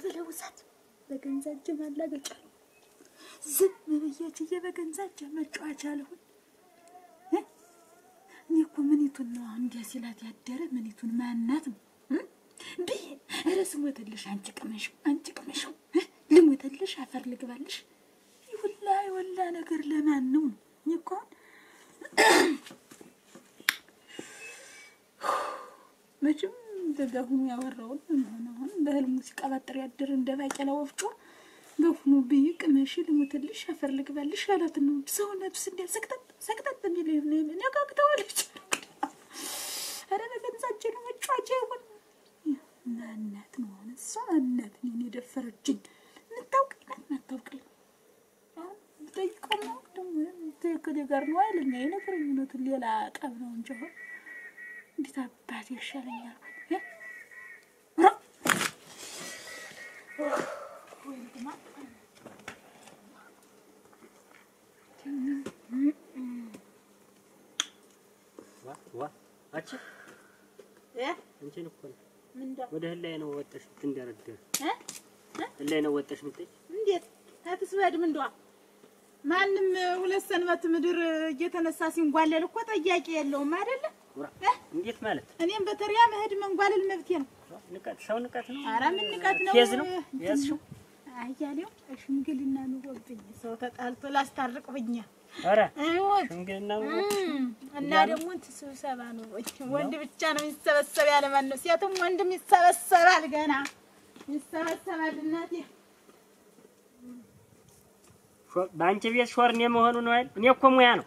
በለውሳት በገንዛጅ ማላገጫ ዝም ብያችዬ በገንዛጅ መጫወቻ አልሆን እኮ ምንይቱን ነው እንዲያ ሲላት ያደረ ምንይቱን ማናት ነው እረስ ሞተልሽ አንቺ ቅመሽው ልሞተልሽ አፈር ልግባልሽ ይውላ ነገር ለማን ነው እኮ መቼም ደጋሁን ያወራውን ሆነ በህልሙ ሲቀባጥር ያደረ እንደባቄላ ወፍጮ በሁኑ በይቅመሽ ልሞተልሽ አፈር ልግባልሽ አላት ነው ሰው ነፍስ እንዲያሰቅጣት እንደሚል ነጋግተዋለች አረ በገንዛጅ ነው መጫወቻ ይሁን እናት ነው እሷ እናት ነኝ የደፈረችኝ እንታውቀኝ ጠይቀው ደግሞ ትክክል ጋር ነው አይለኛ የነገረኝ ነው ሌላ ቀብ ነው እንጂ እንዴት አባቴ ይሻለኛል ወይንማ አቺ እንትን እኮ ወደ ህላይ ነው ወጥሽ ትንደረደር ህላይ ነው ወጥሽ ምትይ እንዴት አትስበድም እንደዋ ማንንም ሁለት ሰንበት ምድር እየተነሳ ሲንጓለል እኮ ጠያቂ የለውም አይደለ እንዴት ማለት እኔም በተሪያ መሄድ መንጓለል መብቴ ነው ንቀት ነው ኧረ ምን ንቀት ነው ኬዝ ነው ያስሽው አያሌው ሽምግልና ነው ወብኝ ሰው ተጣልቶ ላስታርቅ ብኛ ኧረ ሽምግልና ነው እና ደግሞ ስብሰባ ነው ወንድ ብቻ ነው የሚሰበሰብ ያለ ማን ነው ሴትም ወንድም ይሰበሰባል ገና ይሰበሰባል እናቴ ባንቺ ቤት ሾርኔ መሆኑ ነው አይደል እኔ እኮ ሙያ ነው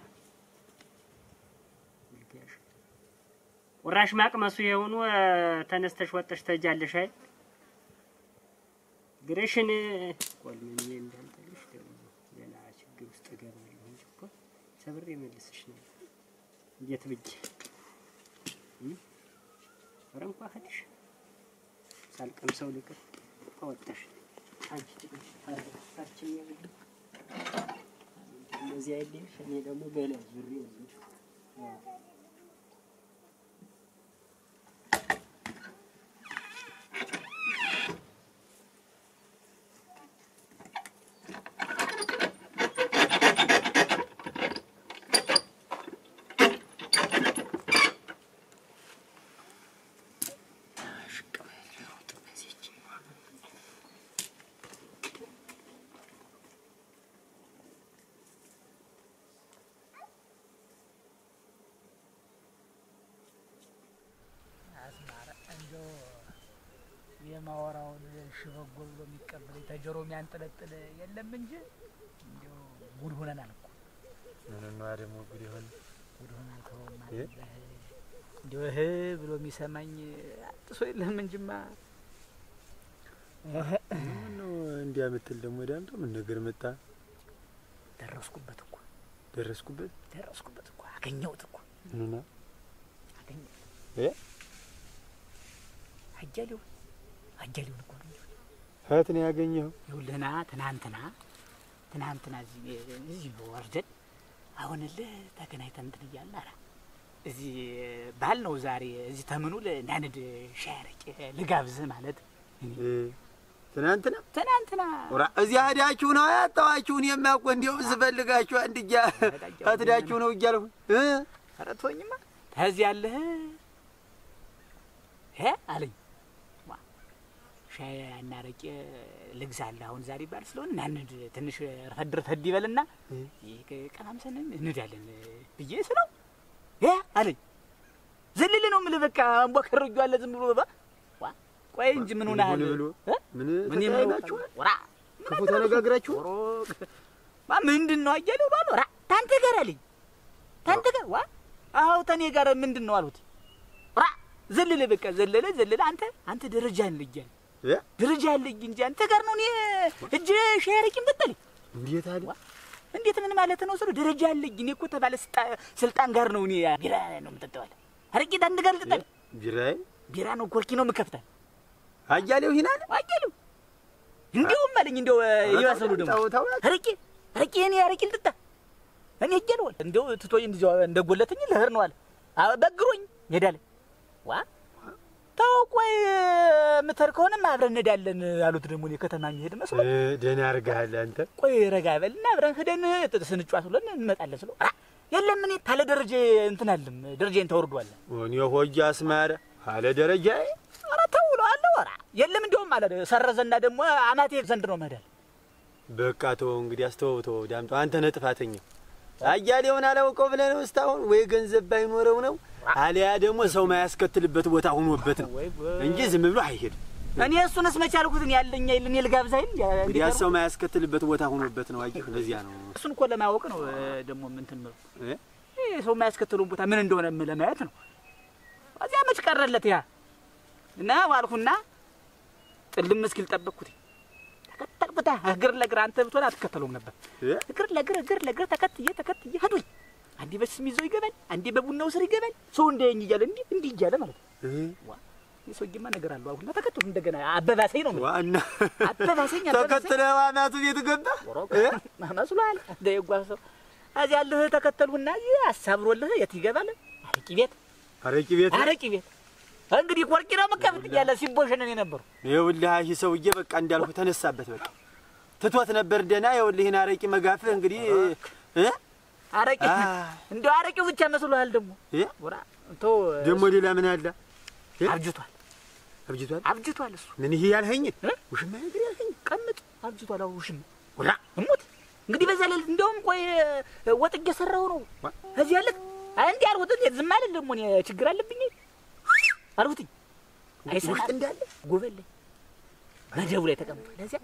ወራሽ ማቅመሱ የሆኑ ተነስተሽ ወጥሽ ተጃለሽ አይደል ግሬሽን ቆልኝ እንዳንተልሽ ደግሞ ሌላ ችግር ውስጥ ገባለሁ እንጂ እኮ ሰብሬ መልስሽ ነው እንዴት ብጅ ወረንኳ ሀዲሽ ሳልቀምሰው ልቀር ተወጣሽ አንቺ ትንሽ ታርችኝ ይብል እንደዚህ አይደልሽ እኔ ደግሞ በላ ዙሪ ወዝሽ የማወራውን ሽበጎል ብሎ የሚቀበል ተጀሮ የሚያንጠለጥል የለም እንጂ እንደው ጉድ ሆነናል እኮ ምን ነው ደግሞ ጉድ ይሆን ጉድ ሆነ ተው ማለት እንደው ብሎ የሚሰማኝ አጥሶ የለም እንጂማ ምን ነው እንዲያመትል ደግሞ ዳምጦ ምን ነገር መጣ ደረስኩበት እኮ አገኘሁት እኮ ምንና አጀሊው እኮ ነው ሀት ነው ያገኘው ይውልና ትናንትና እዚህ ወርደን አሁንልህ ተገናኝተን እንትን እያልን አረ እዚህ ባል ነው ዛሬ እዚህ ተምኑ ለናንድ ሻያረጭ ልጋብዝህ ማለት ትናንትና ወራ እዚህ አዳችሁ ነው ያጣዋችሁን የሚያውቁ እንደው ዝፈልጋችሁ አንድያ አትዳችሁ ነው እያልሁ አረቶኝማ ታዚህ ያለህ አለኝ ሻይ አናረቄ ልግዛለህ አሁን ዛሬ ባል ስለሆነ ናንድ ትንሽ ረፈድ ይበልና ቀናምሰን እንዳለን ብዬ ስለው አለኝ ዝልል ነው የምልህ በቃ አንቧከረጁ አለ ዝም ብሎ ቆይ እንጂ ምን ሆነሃል ምን ይመናችሁ ወራ ክፉ ተነጋግራችሁ ምንድነው አየለው ባል ወራ ታንተ ጋር አለኝ ታንተ ጋር አው ተኔ ጋር ምንድነው አልሁት ወራ ዝልል በቃ ዘለለ አንተ ደረጃ ልጅ ደረጃ ልጅ እንጂ አንተ ጋር ነው እኔ እጅ ሸርቂም ብትል እንዴት ምን ማለት ነው ስለ ደረጃ ልጅ እኔ እኮ ተባለ ስልጣን ጋር ነው እኔ ቢራ ነው የምጠጣው አረቂት አንድ ጋር ልጠጣ ቢራ ነው ኮርኪ ነው የምከፍታል አያሌው ይናል አያሌው እንደውም አለኝ እንደው ይዋሰሉ ደግሞ አረቂ እኔ አረቂ ልጠጣ እኔ እጀለው እንደው ትቶኝ እንደጎለተኝ ለህር ነው አለ በግሮኝ ሄዳለ ተው ቆይ የምትሄድ ከሆነም አብረን እንሄዳለን አሉት። ደግሞ እኔ ከተማ የሚሄድ መስሎ ደህና አድርገሃል አንተ። ቆይ ረጋ በልና አብረን ሄደን ስንጫወት ብለን እንመጣለን ስለው የለም እኔ ታለ ደረጃ እንትን አለም ደረጃዬን ተወርዷል። እኔ ሆጃ አስማረ አለ ደረጃዬ ኧረ ተው እለዋለሁ። ኧረ የለም እንደውም አለ ሰረዘና ደግሞ አማቴ ዘንድ ነው መሄዳል። በቃ ተው እንግዲህ አስተውተው ዳምጠው አንተ ነህ ጥፋተኛ። አያሌውን አላውቀው ብለህ ነው እስካሁን ወይ ገንዘብ ባይኖረው ነው አሊያ ደግሞ ሰው ማያስከትልበት ቦታ ሆኖበት ነው እንጂ ዝም ብሎ አይሄድ። እኔ እሱንስ መች አልኩት እኔ ያለኝ አይደል ልጋብዝ አይደል እንግዲህ ሰው ማያስከትልበት ቦታ ሆኖበት ነው። አየህ ለዚያ ነው እሱን እኮ ለማወቅ ነው ደግሞ እንትን ነው ሰው ማያስከትሉን ቦታ ምን እንደሆነ ለማየት ነው። እዚያ መች ቀረለት ያ እና ዋልኩና ጥልም እስኪል ጠበቅኩት። ተከተልኩት እግር ለእግር አንተ ብትሆን አትከተለውም ነበር። እግር ለእግር ተከትዬ ሄዱኝ። አንዴ በስም ይዘው ይገባል፣ አንዴ በቡናው ስር ይገባል። ሰው እንደኝ እያለ እንዲህ እያለ ማለት ነው። የሰውዬማ ነገር አለው። አሁን ተከተሉ እንደገና አበባሰኝ ነው ዋና አበባሰኝ ተከተለው አናቱ ቤት ገባ መስሏል። ደይጓሰው እዚያ ያለህ ተከተሉና ያሳብሮልህ የት ይገባል? አረቂ ቤት እንግዲህ ቆርቂ ነው መቀበል እያለ ሲቦሸነን የነበሩ ይኸውልህ ይህ ሰውዬ በቃ እንዳልኩ ተነሳበት። በቃ ትቶት ነበር ደህና። ይኸውልህ ይህን አረቂ መጋፍህ እንግዲህ አረቂ እንደው አረቂው ብቻ መስሎሃል? ደግሞ ሌላ ምን አለ? አብጅቷል እሱ ምን ይሄ ያልኸኝ ውሽማ ነገር ያልኸኝ ቀምጥ አብጅቷል። ውሽማ ወራ እሙት እንግዲህ በዛ ላይ እንደውም ቆይ ወጥ እየሰራሁ ነው እዚህ ያለህ አንዴ አልወጥ ዝም አይደል ደግሞ እኔ ችግር አለብኝ አልሁትኝ አይሰማት እንዳለ ጎበል መደቡ ላይ ተቀምጧል። ለዚያ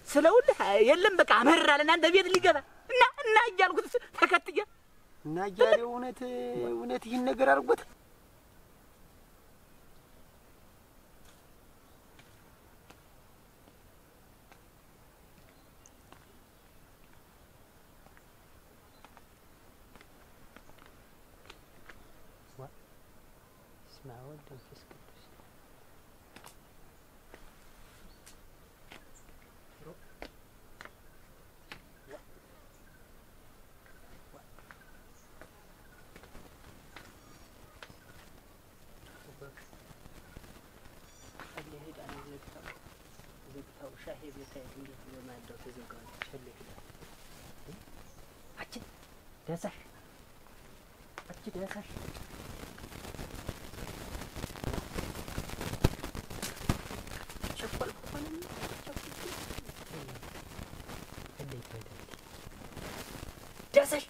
ስለውልህ የለም በቃ አመራለና አንተ ቤት ሊገባ እና እያልኩት ተከትዬ እና እያለ እውነት ይህን ነገር አድርጎት ስማወል ደንፈስ ቅዱስ ዘግታው ሻሄ ቤት እንዴት ለማንደው ተዘጋው ሸለክ አቺ ደሳሽ ቸኮል ሆነም እንዴት ደሳሽ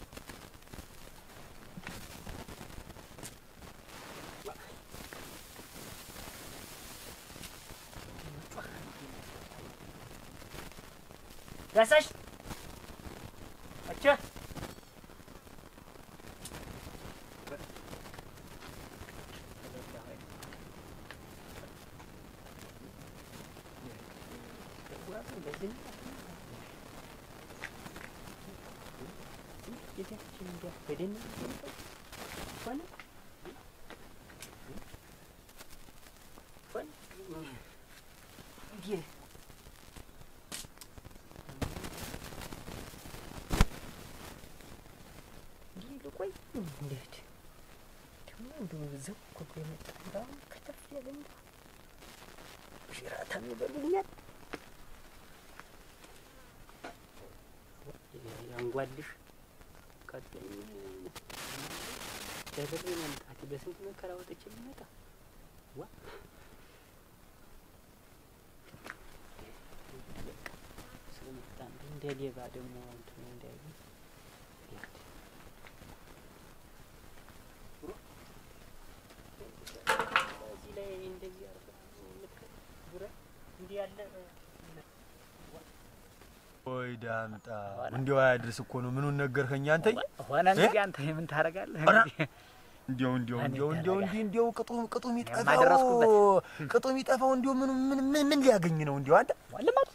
ደሳሽ አቺ ቆይ እንዴት ደግሞ እንደው ዘው እኮ የመጣ እንዳው ከተፍ ያለኝ ሽራታ የሚበሉኛል ያንጓልሽ ቀጥኝ ደብሬ መምጣት በስንት መከራ ወጥቼ ልመጣ ዋ ስለመጣ እንደ ሌባ ደግሞ እንትን እንዳይሉ ወይ ዳምጣ እንዴው አያድርስ እኮ ነው። ምኑን ነገርከኝ አንተ? ሆነ እንግዲህ አንተ ምን ታረጋለህ? እንዴው ቅጡ የሚጠፋው እንዴው ምን ሊያገኝ ነው እንዴው አንተ? ለማት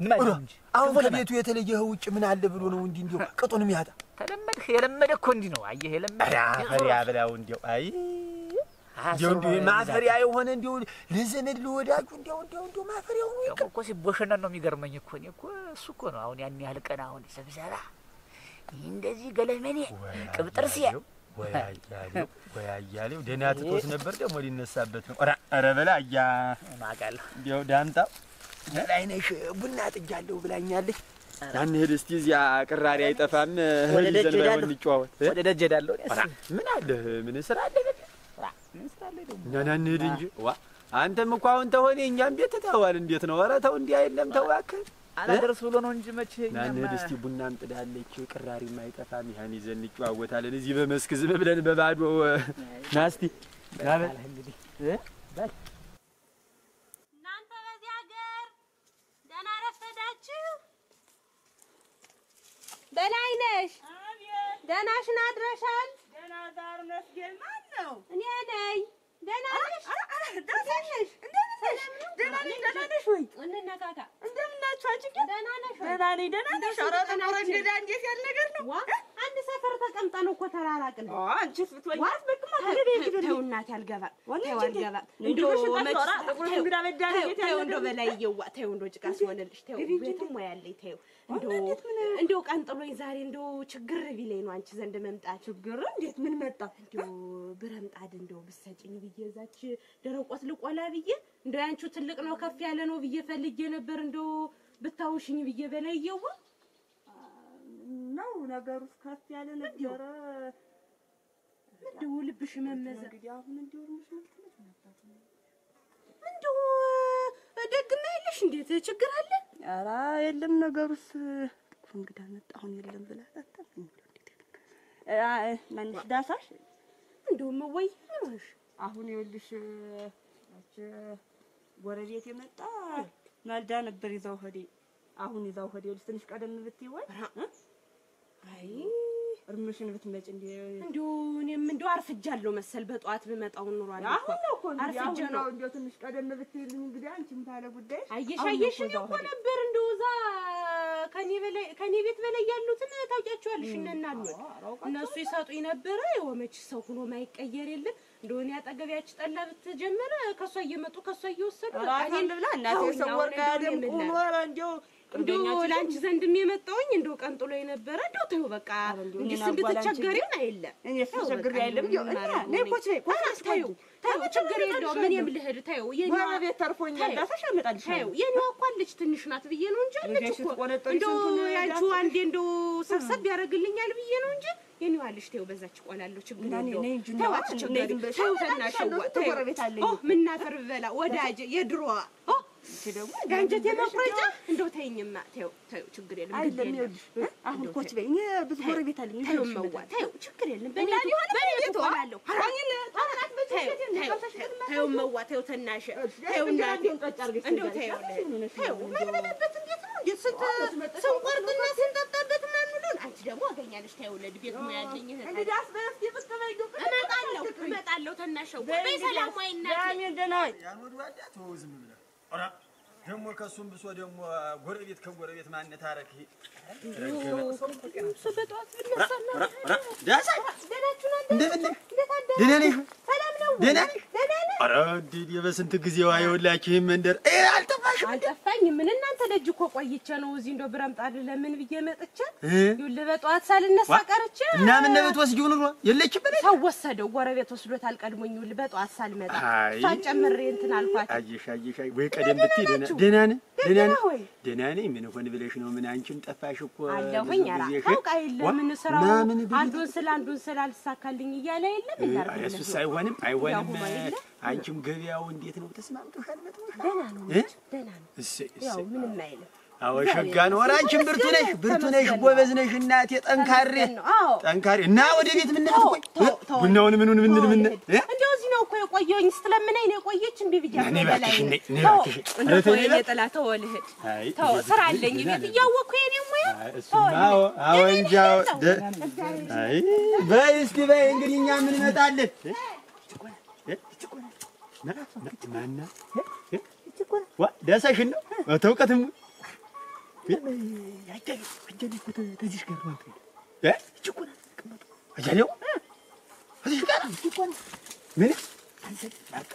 ምን ማለት እንጂ አሁን ከቤቱ የተለየ ውጭ ምን አለ ብሎ ነው እንዴው ቅጡን የሚያጣ? ተለመድህ የለመደ እኮ እንዲህ ነው። አየህ የለመደ ፈሪያ ብላው እንዴው አይ እንዴው ማፈሪያ የሆነ እንዴው ለዘመድ ለወዳጁ እንዴው ማፈሪያው ነው እኮ ሲቦሸነን ነው የሚገርመኝ እኮ እኔ እኮ እሱ እኮ ነው አሁን ያን ያህል ቀን አሁን ሰብሰባ እንደዚህ ገለመኔ ቅብጥርሲያ ወያያሌው ደህና ትቶት ነበር ደግሞ ሊነሳበት ነው። ኧረ በላ አያ ማቃለሁ እንዲያው ዳምጣው በላይነሽ ቡና ጥጃለሁ ብላኛለች። አንሄድ እስቲ እዚያ ቅራሪ አይጠፋም። ወደ ደጅ ሄዳለሁ እንጫወት። ወደ ደጅ ሄዳለሁ። ምን አለ ምን ስራ አለ ምን ስራ አለ ደግሞ እና እንሂድ እንጂ ዋ አንተም እኮ አሁን ተሆነ እኛም ቤት ተታዋል። እንዴት ነው? ኧረ ተው እንዲህ አይደለም ተው እባክህ። አላደርስ ብሎ ነው እንጂ መቼ እንሂድ እስቲ ቡና እንጥዳለች ቅራሪም አይጠፋም። ያን ይዘን እንጫወታለን እዚህ በመስክ ዝም ብለን በባዶ ና እስቲ ና በል እንግዲህ በል እናንተ በዚህ ሀገር ደህና ረፈዳችሁ? በላይነሽ ደህናሽን አድረሻል? ደህና ዳር መስገን ማን ነው? እኔ ነኝ። ደህና ነሽ? ደህና ነሽ? ደህና ነሽ ወይ? እንነካካ። እንደምን ናችሁ አንቺ? ደህና ነሽ ወይ? ደህና ነኝ ደህና ነሽ? ኧረ ተኖረ እንግዳ እንዴት ያለ ነገር ነው? ዋ አንድ ሰፈር ተቀምጠን እኮ ተራራቅን። አንቺስ ብትወኝ ዋስ በቅማ ተው እናቴ አልገባም። ተው አልገባም። እንደው መጣራ ጥቁር እንግዳ በዳን እንዴት ያለ እንደው በላይ ይዋ ተው እንደው ጭቃ ሲሆንልሽ ተው ቤቱም ያለኝ ተው እንደው ቀንጥሎኝ ዛሬ እንደው ችግር ቢለኝ ነው አንቺ ዘንድ መምጣት። ችግር እንዴት ምን መጣ? እንደው ብረምጣድ እንደው ብሰጪኝ ብዬ እዛች ደረቆት ልቆላ ብዬ እንደው ያንቺ ትልቅ ነው ከፍ ያለ ነው ብዬ ፈልጌ ነበር። እንደው ብታውሽኝ ብዬ በላይ ይዋ ነው ነገሩስ ከፍ ያለ ነበር። እንደው ልብሽ መመዘ እንግዲህ አሁን እንደው ምሽልሽ መጣት እንደው ደግማ የለሽ እንዴት ችግር አለ? ኧረ የለም ነገሩስ ጥቁር እንግዳ መጣ አሁን የለም ብላ ታጣኝ። ማንሽ ዳሳሽ እንደውም ወይ ምንሽ አሁን ይኸውልሽ አች ጎረቤት የመጣ ማልዳ ነበር ይዛው ሆዴ አሁን ይዛው ሆዴ ትንሽ ቀደም ብትይ ወይ አይ እርምሽን ብትመጭ እንደው እኔም እንደው አርፍጃለሁ መሰል በጧት ብመጣው ኑሯል እኮ አሁን ነው እኮ አርፍጄ ነው እንደው ትንሽ ቀደም ብትይልኝ እንግዲህ አንቺም ታለ ጉዳይ አየሽ እኮ ነበር እንደው እዛ ከኔ ቤት በላይ ያሉትን ታውቂያቸዋለሽ እናናሉ እነሱ ይሰጡኝ ነበር። የወመች ሰው ሆኖ ማይቀየር የለም። እንደው እኔ አጠገቢያች ጠላ ብትጀመረ ከሷ እየመጡ ከሷ እየወሰዱ እኔን ብላ እናቴ ሰው ወርቃ ደም ቁኖር እንደው ላንቺ ዘንድም የመጣውኝ እንደው ቀንጥሎ የነበረ እንደው ተው በቃ እንዴ እንድትቸገሪን አይደለም እኔ ተቸግሬ አይደለም እንደው ነይ ኮች ነይ ተው ችግር የለውም። ምንም ልሄድ ተው የኔዋ ቤት ተርፎኛል ዳሳሽ አመጣልሽ ተው የኔዋ እኮ አለች ትንሽ ናት ብዬ ነው እንጂ አለች እኮ እንደው ያንቺ አንዴ እንደው ሰብሰብ ያደርግልኛል ብዬ ነው እንጂ የኔዋ አለች ተው በዛች ቆላለሁ ችግር የለውም። ተው አትቸገሪ ተው ተናሽዋ ተው ምን ናፈር በላ ወዳጅ የድሮዋ ደግሞ ጋንጀት የመቁረጫ እንደው ተይኝማ ተው ችግር የለም። አይደለም ይኸውልሽ አሁን ኮች በይ እኔ ብዙ ጎረቤት አለኝ ተው መዋ ተው ችግር የለም። በኔ ተቆላለሁ ተው መዋ ተው ተናሽ ተው እናቴ እንደው ተው ማንበለበት እንዴት ነው እንዴት ስንቆርጥና ስንጠጣበት ማንሉን አንቺ ደግሞ አገኛለሽ ተው ለድ ቤት ነው ያለኝ እንግዲህ አስበስቲ ብትከበይዶ እመጣለሁ ተናሽው በሰላም ወይ እናቴ ዳሜን ደህና ወይ ያኖድ ዋዳ ተውዝም ብለ ኦራ ደግሞ ከሱም ብሶ ደግሞ ጎረቤት ከጎረቤት ማንነት አረክ ሰበጧት ብለሰና ዳሳ እንደምን ደህና ነሽ? ደህና ነሽ? ኧረ እንዴ በስንት ጊዜዋ ይኸውላችሁ መንደር አልጠፋኝም። ምን እናንተ ደጅ እኮ ቆይቼ ነው እዚህ እንደው ብረምጣድ ለምን ብዬ መጥቼ ይኸውልህ በጧት ሳልነሳ ቀርቼ እና ምን ነው ብትወስጂው ኑሮ የለችም በለኝ ሰው ወሰደው ጎረቤት ወስዶታል ቀድሞኝ ይኸውልህ በጧት ሳልመጣ እሷን ጨምሬ እንትን አልኳት። አየሽ ወይ ቀደም ብትይ ደህና ነኝ ምን ሆነ ብለሽ ነው? ምን አንቺም ጠፋሽ እኮ አለሁኝ። ኧረ ታውቃ የለ ምን ስራው አንዱን ስላልሳካልኝ እያለ የለም እንዳርኩ እሱስ አይሆንም አንቺም ገበያው እንዴት ነው? ተስማምቶሻል? ደህና ነው ደህና ነው ያው ምንም አይልም። አዎ ሸጋ ነው። ኧረ አንቺም ብርቱ ነሽ ጎበዝ ነሽ እናቴ ጠንካሬ እና ወደ ቤት ምን ልትቆይ ቡናውን ምኑን ምን እንደው እዚህ ነው እኮ የቆየሁኝ ስትለምነኝ ነው የቆየች እንዴ ብያለሁ። በላይ እንደው የጠላተ ወልህድ ተው ስራ አለኝ ቤት እያወቅኩ የኔ ሙያ አዎ እንጃው አይ በይ እስኪ በይ እንግዲህ እኛ ምን እንመጣለን ማና ዋ ዳሳሽን ነው አታውቃትም አጀለ እኮ ተዚህ ጋር ማለት ነው እጭቆና ተቀመጡ አጀለው እዚህ ጋር እጭቆና ምን አንተ ማጣ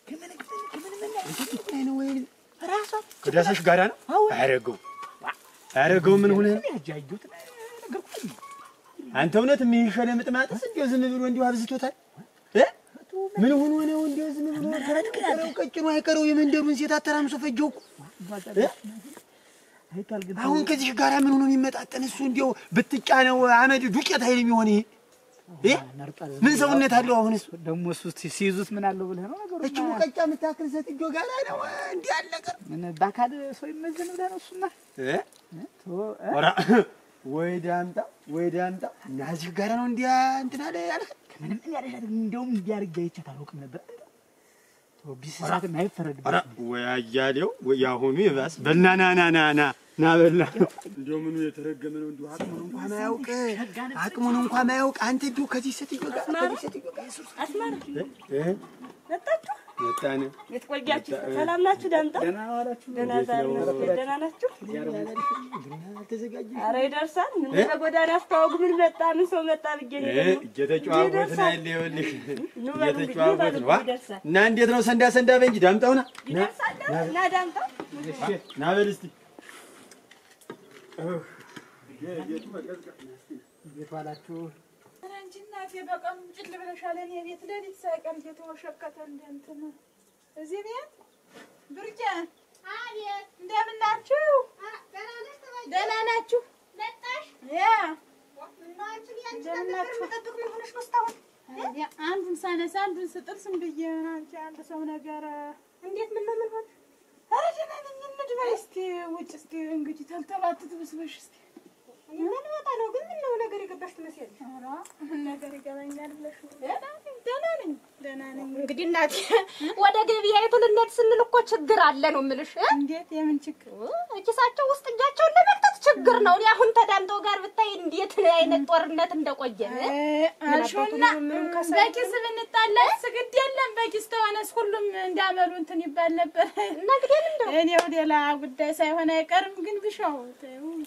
ግን ከምን ነው ወይ ራሷ ከዳሳሽ ጋራ ነው አያረገው ምን ሆነ ያጃጁት ነገርኩኝ አንተ እውነት ምን ሸለምጥ ማጥስ እንደው ዝም ብሎ እንደው አብዝቶታል ምን ሆኖ ነው እንደው ዝም ብሎ ተረድከው ቀጭኑ አይቀረው የመንደሩን ሴት አተራምሶ ፈጀው አሁን ከዚህ ጋር ምን ሆኖ የሚመጣጠን እሱ እንደው ብትጫነው አመድ ዱቄት አይል የሚሆን ይሄ ምን ሰውነት አለው አሁን እሱ ደግሞ እሱ ሲይዙት ምን አለው ብለህ ነው ነገሩ እቺ ሙቀጫ የምታክል ሴትዮ ጋር ነው እንዴ አለቀ ምን ባካል ሰው ይመዘን ብለህ ነው እሱማ ኦራ ወይ ዳምጣ ናዚህ ጋር ነው እንዴ እንትና ላይ ያለ ምንም ያረሻት እንደውም እንዲያርጋ ይቻት አልወቅም ነበር ቢስሳት ማይፈረድበት ኦራ ወይ አያሌው ወይ ያሁኑ ይባስ በልናናናና ናበላ እንደው ምኑ የተረገመ ነው እንደው አቅሙን እንኳን ማያውቅ አንተ እንደው ከዚህ ሴትዮ ጋር አስማር መጣችሁ መጣነ የትቆያችሁ ሰላም ናችሁ ዳምጣ ደህና ዋላችሁ ደህና ናችሁ ተዘጋጅ ኧረ ይደርሳል ምን ለጎዳና አስተዋውቅ ምን መጣ ምን ሰው መጣ ብዬሽ እየተጫዋወትን አይደል ይኸውልሽ እየተጫዋወትን ዋ እና እንዴት ነው ሰንዳ በእንጂ ዳምጣውና ይደርሳል ና ዳምጣ ና በል እስቲ ቤት ዋላችሁ አንቺ እናቴ በቀን ጭል ብለሻል እኔ ቤት ለሊት ሳይቀር የተወሸከተ እንትን እዚህ ቤት ብርቄ አቤት እንደምን ናችሁ ደህና ናችሁ መጣሽ ያ እናንቺ ያንቺ ተጠብቅ ምን ሆነሽ ነው እስካሁን አንዱን ሳነሳ አንዱን ስጥል ስም ብዬ አንቺ አንድ ሰው ነገር እንዴት ምን ሆነ ኧረ ደህና ነኝ እንድበይ እስኪ ውጭ እስኪ እንግዲህ ተልተባትት ብስበሽ እስኪ ምን ወጣ ነው ግን ምን ነው ነገር ይገባሽ ትመስያለሽ? ኧረ ነገር ይገባኛል ብለሽ ደህና ነኝ እንግዲህ እናቴ ወደ ገበያይቱ ልንሄድ ስንል እኮ ችግር አለ ነው የምልሽ እንዴት የምን ችግር ኪሳቸው ውስጥ እጃቸውን ለመክተት ችግር ነው እኔ አሁን ተዳምጠው ጋር ብታይ እንዴት አይነት ጦርነት እንደቆየ አልሾና በኪስ ብንጣላስ ግድ የለም በኪስ ተሆነስ ሁሉም እንዳመሉ እንትን ይባል ነበር እንግዲህ እንደው እኔው ሌላ ጉዳይ ሳይሆን አይቀርም ግን ብሻው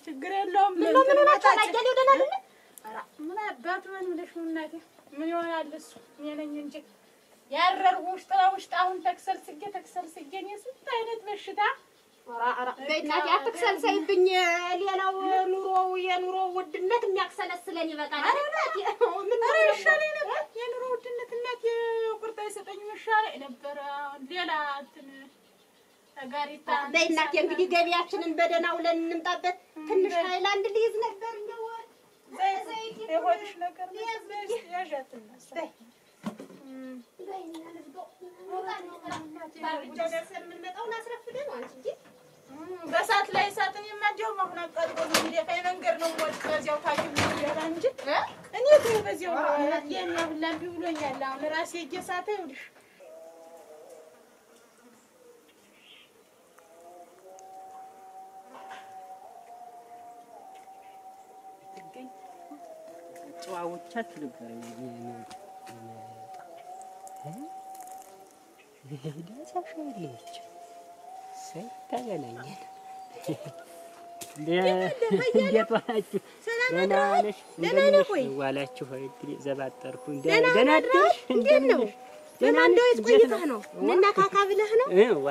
ችግር የለውም ምን ታላጀለው ደህና ነኝ ኧረ ምን አባቱ ምን ብለሽ ነው እናቴ ምን ይሆናል እሱ እኔ ነኝ እንጂ ያረር ውስጥ አሁን ተክሰልስጌ ነው ስንት አይነት በሽታ ኧረ በእናቴ አትክሰልሰይብኝ ሌላው የኑሮ ውድነት የሚያክሰለስለን ይበቃል እናቴ ምን ይሻለኝ ነበር የኑሮ ውድነት እናቴ ቁርጣ ይሰጠኝ ይሻለኝ ነበር ሌላ እንትን ተጋሪታ በእናቴ እንግዲህ ገቢያችንን በደህና ውለን እንምጣበት ትንሽ ሃይላንድ ልይዝ ነበር እንደው የሆነሽ ነገር ያዣትና በሰዓት ላይ እሳትን የማንጀው ማሁን አቃጥሎ እንዴት መንገድ ነው ወጥ በዚያው ታጅብ ይላል እንጂ እኔ ተው በዚያው ለኔ ሁላ ቢብሎኛል አሁን ራሴ እየሳተ ይውልሽ ጨዋውቻት ነበር ዳሳሽልሽ ሰይታገናኘን እንዴት ዋላችሁ ደህና ነሽ እንደምን ዋላችሁ እንግዲህ ዘባጠርኩ ደህና ነሽ እንዴት ነው ደህና እንደው ቆይተህ ነው እንነካካ ብለህ ነው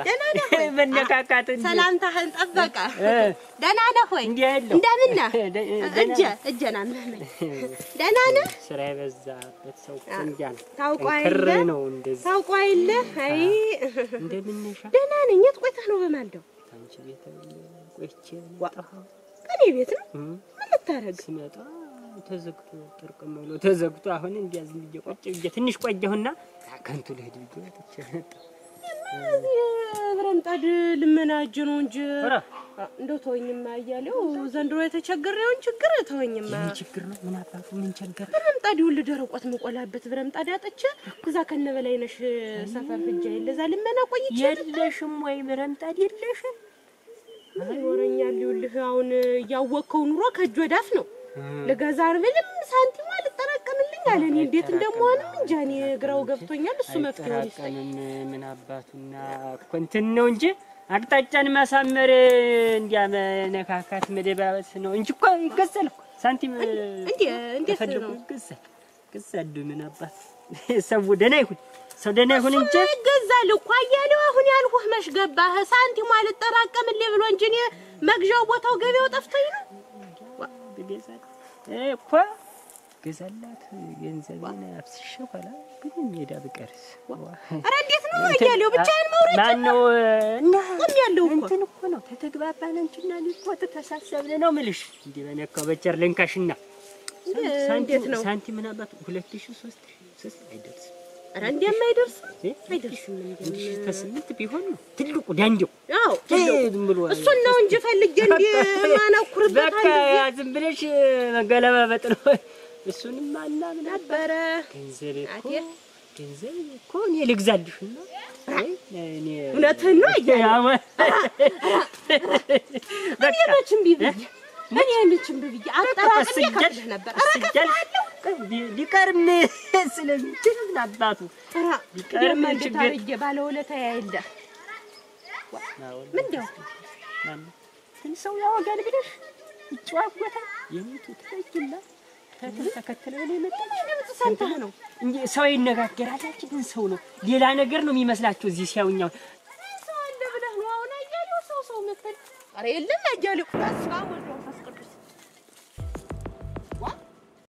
ደህና ነህ ወይ መነካካት ሰላምታህን ጠበቀ ደህና ነህ ወይ እንደምን ነህ እጀና ደህና ነህ ስራ የበዛበት ሰው እንጃን ታውቋይለ ነው እንደዚህ ታውቋይለ አይ እንደምን ነሽ ደህና ነኝ የት ቆይተህ ነው በማልደው አንቺ ቤት ቆይቼ መጣሁ እኔ ቤት ነው ምን ልታረግ ስመጣ ተዘግቶ ጥርቅም ብሎ ተዘግቶ አሁን እንዲያዝ ልጅ ቆጭ ብዬ ትንሽ ቆየሁና ከንቱ ልሄድ ብዬ ተቸነጣ ብረምጣድ ልመናጅ ነው እንጂ እንደው ተወኝማ እያለው ዘንድሮ የተቸገረውን ችግር ተወኝማ ምን ችግር ነው ምን አባቱ ምን ቸገረ ብረምጣድ ሁሉ ደረቆት መቆላበት ብረምጣድ አጥቼ እዛ ከነበላይነሽ ሰፈር ፍጃ ይለዛ ልመና ቆይቼ የለሽም ወይ ብረምጣድ የለሽም ይወረኛል ይውልህ አሁን ያወቀው ኑሮ ከእጅ ወዳፍ ነው ለጋዛር ምንም ሳንቲም አልተጠራቀምልኝ አለ እኔ እንዴት እንደምሆንም እንጃ እኔ ግራው ገብቶኛል እሱ መፍትሄው ይስጠኝ ምን አባቱና እንትን ነው እንጂ አቅጣጫን ማሳመር እንዲያመነካካት መደባበስ ነው እንጂ እኮ ይገዛል እኮ ሳንቲም እንዴት ነው ገዛሉ ምን አባት ሰው ደህና ይሁን ሰው ደህና ይሁን እንጂ ይገዛል እኮ አያሌው አሁን ያልኩህ መሽ ገባህ ሳንቲም አልተጠራቀምልኝ ብሎ እንጂ እኔ መግዣው ቦታው ገበያው ጠፍቶኝ ነው እኮ ብገዛላት ገንዘቤን አፍስሼ ኋላ ግን ሜዳ ብቀርስ ኧረ እንዴት ነው አያሌው ብቻህን መውረድ ማነው እና ያለው እኮ እንትን እኮ ነው ተተግባባን እንጂና ሊቆጥ ተሳሰብን ነው የምልሽ እንዴ በነካው በቸር ልንካሽና እንዴት ነው ሳንቲም ምናባት 2000 3000 አይደርስም ኧረ እንዴም አይደርስም እንዴ ተስምንት ቢሆን ነው ትልቁ ዳንዴው አዎ ትልቁ እሱን ነው እንጂ ፈልጌ እንዴ ማናኩርበት በቃ ዝም ብለሽ መገለባበጥ ነው እሱንም አናምን ነበረ ገንዘብ እኮ እኔ ልግዛልሽና እኔ እውነትህን ነው አያሌው በቃ መቼም ቢብኝ እኔ መቼም ቢብኝ አጠራቅሜ ካለህ ነበር ሊቀርም ስለሚችል አባቱ ሊቀርም እንድታረጀ ባለውለታዬ አይደል ምንድነው ሰው ያወጋል ብለሽ ይጫወታ የኔቱ ትፈጅና ተከተለው ነው የመጣው ሰንተህ ነው እንጂ ሰው ይነጋገራል ግን ሰው ነው ሌላ ነገር ነው የሚመስላችሁ እዚህ ሲያውኛው ሰው አለ ብለህ ነው አሁን አያሌው ሰው መከል ኧረ የለም አያሌው ታስፋ ወዶ